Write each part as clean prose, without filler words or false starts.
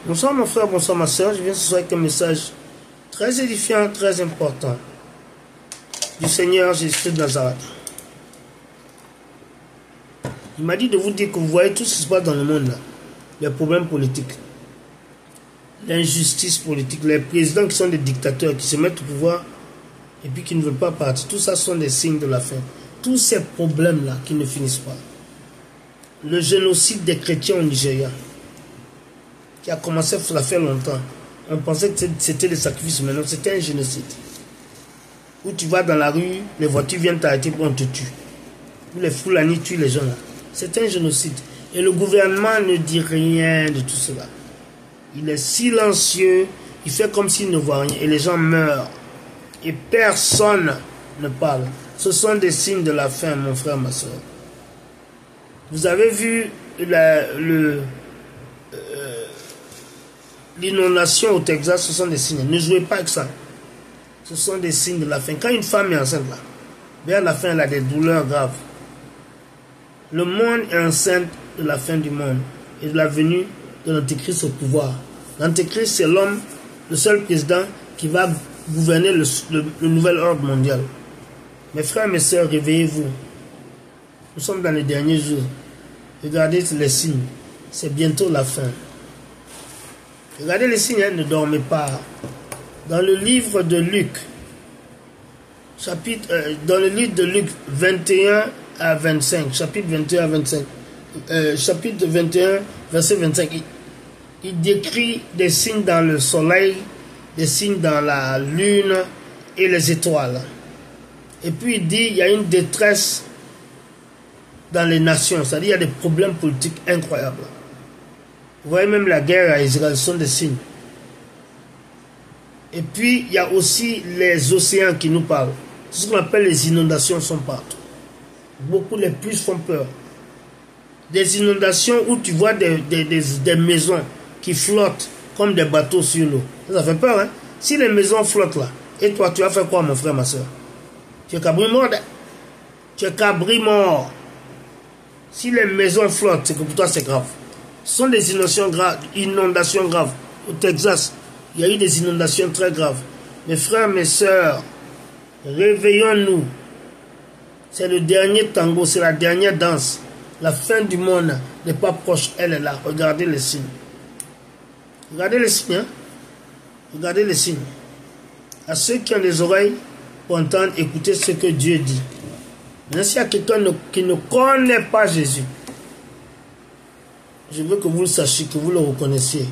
Bonsoir mon frère, bonsoir ma soeur. Je viens ce soir avec un message très édifiant, très important du Seigneur Jésus de Nazareth. Il m'a dit de vous dire que vous voyez tout ce qui se passe dans le monde là. Les problèmes politiques, l'injustice politique, les présidents qui sont des dictateurs, qui se mettent au pouvoir et puis qui ne veulent pas partir. Tout ça sont des signes de la fin. Tous ces problèmes là qui ne finissent pas. Le génocide des chrétiens au Nigeria, qui a commencé à faire longtemps. On pensait que c'était des sacrifices, mais non, c'était un génocide. Où tu vas dans la rue, les voitures viennent t'arrêter pour on te tue. Où les Fulani tuent les gens là. C'est un génocide. Et le gouvernement ne dit rien de tout cela. Il est silencieux, il fait comme s'il ne voit rien. Et les gens meurent. Et personne ne parle. Ce sont des signes de la fin, mon frère, ma soeur. Vous avez vu l'inondation au Texas, ce sont des signes. Ne jouez pas avec ça. Ce sont des signes de la fin. Quand une femme est enceinte, là, vers la fin, elle a des douleurs graves. Le monde est enceinte de la fin du monde et de la venue de l'Antéchrist au pouvoir. L'Antéchrist, c'est l'homme, le seul président qui va gouverner le nouvel ordre mondial. Mes frères, mes sœurs, réveillez-vous. Nous sommes dans les derniers jours. Regardez les signes. C'est bientôt la fin. Regardez les signes, hein, ne dormez pas. Dans le livre de Luc, dans le livre de Luc 21 à 25, chapitre 21 à 25, chapitre 21, verset 25, il décrit des signes dans le soleil, des signes dans la lune et les étoiles. Et puis il dit, il y a une détresse dans les nations, c'est-à-dire il y a des problèmes politiques incroyables. Vous voyez même la guerre à Israël, ce sont des signes. Et puis il y a aussi les océans qui nous parlent. Ce qu'on appelle les inondations sont partout. Beaucoup les plus font peur. Des inondations où tu vois des maisons qui flottent comme des bateaux sur l'eau. Ça fait peur, hein? Si les maisons flottent là, et toi tu vas faire quoi mon frère, ma soeur? Tu es cabri mort. Tu es cabri mort. Si les maisons flottent, c'est que pour toi c'est grave. Ce sont des inondations graves. Au Texas, il y a eu des inondations très graves. Mes frères, mes sœurs, réveillons-nous. C'est le dernier tango, c'est la dernière danse. La fin du monde n'est pas proche, elle est là. Regardez les signes. Regardez les signes. Hein? Regardez les signes. À ceux qui ont des oreilles pour entendre, écoutez ce que Dieu dit. Maintenant, s'il y a quelqu'un qui ne connaît pas Jésus, je veux que vous le sachiez, que vous le reconnaissiez.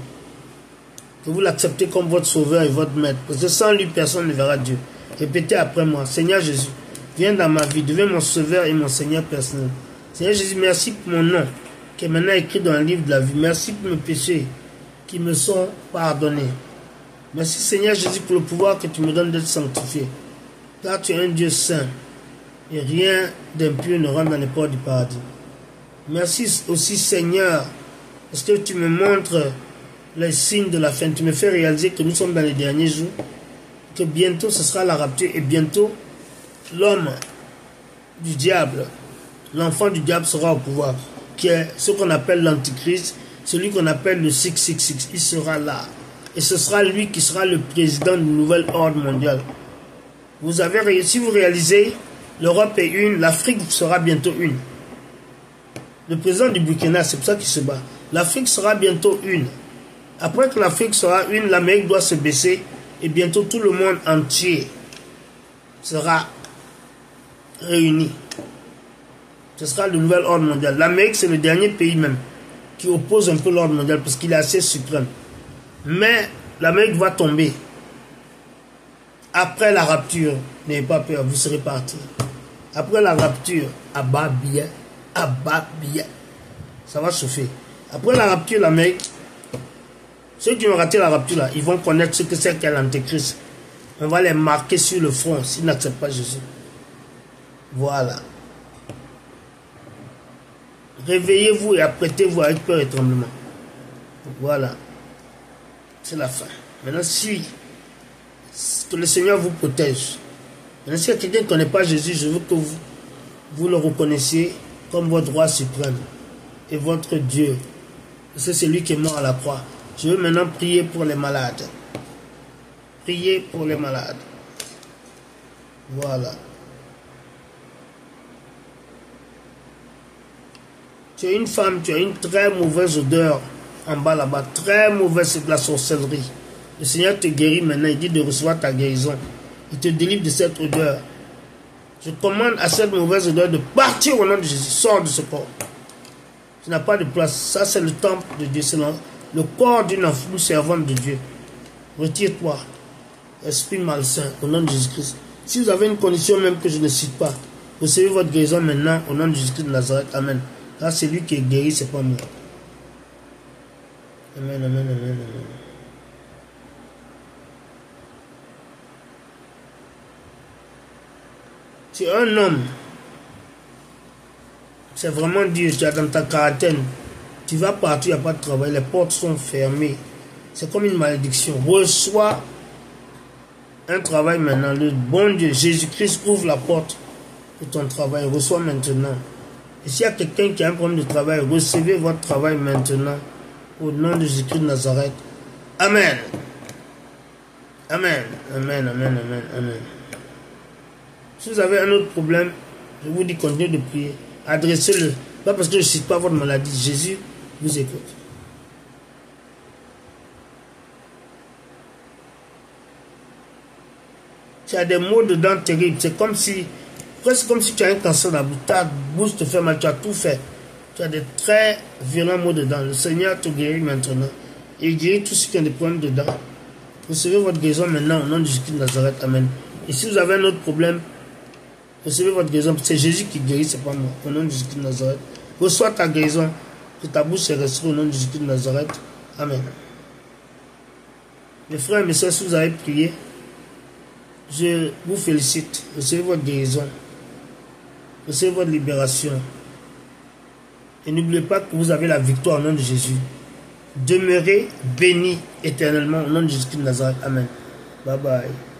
Que vous l'acceptez comme votre sauveur et votre maître. Parce que sans lui, personne ne verra Dieu. Répétez après moi, Seigneur Jésus, viens dans ma vie, deviens mon sauveur et mon Seigneur personnel. Seigneur Jésus, merci pour mon nom, qui est maintenant écrit dans le livre de la vie. Merci pour mes péchés qui me sont pardonnés. Merci Seigneur Jésus pour le pouvoir que tu me donnes d'être sanctifié. Car tu es un Dieu saint. Et rien d'impur ne rentre dans les portes du paradis. Merci aussi Seigneur, parce que tu me montres les signes de la fin. Tu me fais réaliser que nous sommes dans les derniers jours, que bientôt ce sera la rapture et bientôt l'homme du diable, l'enfant du diable sera au pouvoir, qui est ce qu'on appelle l'antichrist, celui qu'on appelle le 666. Il sera là. Et ce sera lui qui sera le président du nouvel ordre mondial. Si vous réalisez, l'Europe est une, l'Afrique sera bientôt une. Le président du Burkina, c'est pour ça qu'il se bat. L'Afrique sera bientôt une. Après que l'Afrique sera une, l'Amérique doit se baisser et bientôt tout le monde entier sera réuni. Ce sera le nouvel ordre mondial. L'Amérique, c'est le dernier pays même qui oppose un peu l'ordre mondial parce qu'il est assez suprême. Mais l'Amérique va tomber. Après la rapture, n'ayez pas peur, vous serez partis. Après la rapture, abat bien, ça va chauffer. Après la rapture, l'Amérique, ceux qui ont raté la rapture là, ils vont connaître ce que c'est qu'est l'Antéchrist. On va les marquer sur le front s'ils n'acceptent pas Jésus. Voilà. Réveillez-vous et apprêtez-vous avec peur et tremblement. Voilà. C'est la fin. Maintenant, que le Seigneur vous protège. Maintenant, si quelqu'un ne connaît pas Jésus, je veux que vous le reconnaissiez comme votre roi suprême et votre Dieu. C'est lui qui est mort à la croix. Je veux maintenant prier pour les malades. Prier pour les malades. Voilà. Tu es une femme, tu as une très mauvaise odeur en bas là-bas. Très mauvaise, c'est de la sorcellerie. Le Seigneur te guérit maintenant. Il dit de recevoir ta guérison. Il te délivre de cette odeur. Je commande à cette mauvaise odeur de partir au nom de Jésus. Sors de ce corps. Tu n'as pas de place. Ça, c'est le temple de Dieu. C'est le corps d'une servante de Dieu. Retire-toi. Esprit malsain, au nom de Jésus-Christ. Si vous avez une condition même que je ne cite pas, recevez votre guérison maintenant au nom de Jésus-Christ de Nazareth. Amen. Là, c'est lui qui est guéri, c'est pas moi. Amen, amen, amen, amen. Tu es un homme. C'est vraiment dur. Tu es dans ta quarantaine. Tu vas partout, il n'y a pas de travail. Les portes sont fermées. C'est comme une malédiction. Reçois un travail maintenant. Le bon Dieu, Jésus-Christ, ouvre la porte pour ton travail. Reçois maintenant. Et s'il y a quelqu'un qui a un problème de travail, recevez votre travail maintenant. Au nom de Jésus-Christ de Nazareth. Amen. Amen. Amen. Amen. Amen. Amen. Si vous avez un autre problème, je vous dis continuez de prier. Adressez-le. Pas parce que je ne cite pas votre maladie. Jésus vous écoute. Tu as des maux de dents terribles. C'est comme si, presque comme si tu as un cancer dans la bouche. Ta bouche te fait mal. Tu as tout fait. Tu as des très violents maux de dents. Le Seigneur te guérit maintenant. Il guérit tous ceux qui ont des problèmes de dents. Recevez votre guérison maintenant au nom de Jésus de Nazareth. Amen. Et si vous avez un autre problème, recevez votre guérison. C'est Jésus qui guérit, c'est pas moi. Au nom de Jésus de Nazareth. Reçois ta guérison. Que ta bouche est restée au nom de Jésus de Nazareth. Amen. Mes frères et mes soeurs, si vous avez prié, je vous félicite. Recevez votre guérison. Recevez votre libération. Et n'oubliez pas que vous avez la victoire au nom de Jésus. Demeurez bénis éternellement au nom de Jésus de Nazareth. Amen. Bye bye.